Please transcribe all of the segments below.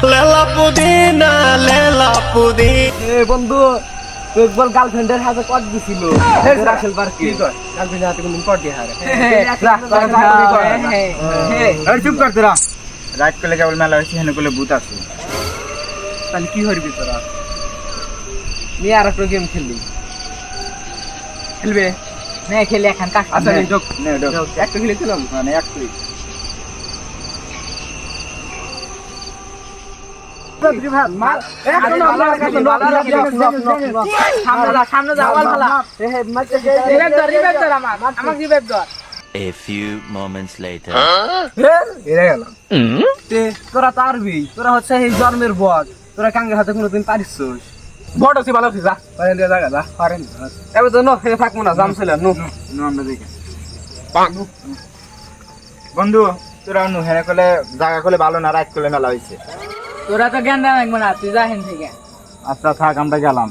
লেলা পুদিনা লেলা পুদিনা। এ বন্ধু তুই একবার গার্লফ্রেন্ডের হাতে কট দিছিল রাসেল পার্কে গার্লফ্রেন্ডের হাতে কোনদিন কট দিয়ে হারে চুপ কর তোরা। রাত করলে কেবল মেলা হয়েছে, হেন করলে ভূত আছে। তাহলে কি করবি তোরা? নিয়ে আর একটা গেম খেলবি, খেলবে নে খেলে এখন কাজ আচ্ছা নে ঢোক নে, ঢোক। একটা খেলেছিলাম মানে এক তুই সামনে যা বল ভালা রিভাইভ ধর আমাকে রিভাইভ ধর। A few moments later. এরা গেল তোরা পারবি, তোরা হচ্ছে এই জন্মের বট, তোরা কাঙ্গের হাতে কোনোদিন পারিস? বট আছে ভালো আছে, যা পারেন দিয়ে জায়গা যা পারেন এবার তো নো থাকবো না, জাম ছিল নো আমরা দেখে বন্ধু তোরা নু হেন করলে জায়গা করলে ভালো না, রাত করলে মেলা হয়েছে। তোরা তো জ্ঞান দেওয়া লাগবে না, তুই যা হেন থেকে। আচ্ছা থাক, আমরা গেলাম।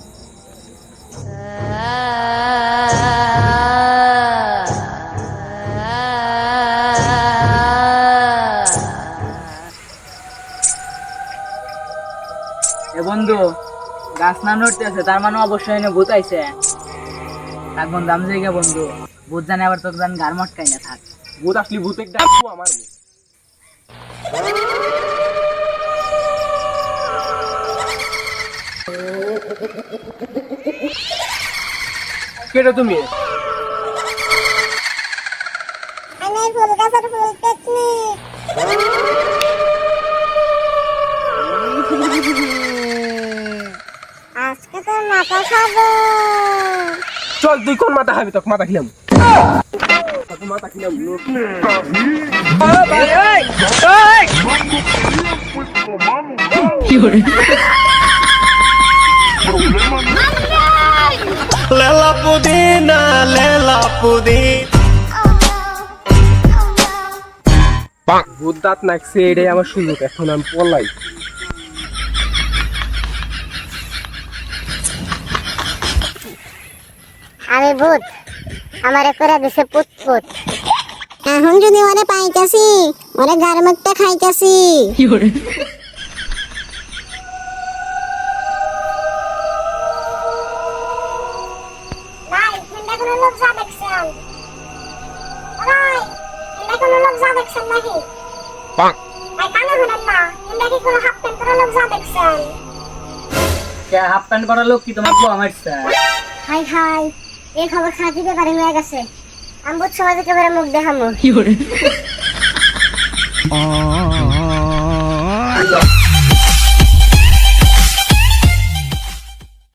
এ বন্ধু গাছ না নড়তেছে, তার মানে অবশ্যই এনে ভূত আইছে। থাক বন্ধু আমি যাই গে বন্ধু, ভূত জানে আবার তোকে জানি গার মটকাই না। থাক ভূত আসলি ভূতে ডাকবো আমার কেটে তুমি আমি ফুল গাছের ফুল টেকনিক। আজকে তোর মাথা খাবো। চল তুই কোন মাথা খাবি? তোকে মাথা খেলাম, মাথা খেলাম লেলা পুদিনা লেলা পুদিনা। ভূত দাঁত নাকছে, এটাই আমার সুযোগ, এখন আমি পলাই। আমি ভূত, আমারে করে দিছে পুত পুত। এখন যদি ওরে পাইতাছি, ওরে গারমুখটা খাইতাছি। ভাই এখানে কোনো লোক যা দেখছেন? ভাই এখানে কোনো লোক যা দেখছেন নাকি? ভাই কানে ধরেন না, এখানে কি কোনো হাফ প্যান্ট পরা লোক যা দেখছেন? হাফ প্যান্ট পরা লোক কি তোমার বউ মারছে? হাই হাই, এই খবর সাজি ব্যাপারে হয়ে গেছে। আমি বুঝ সমাজে কেবল মুখ দেখামো।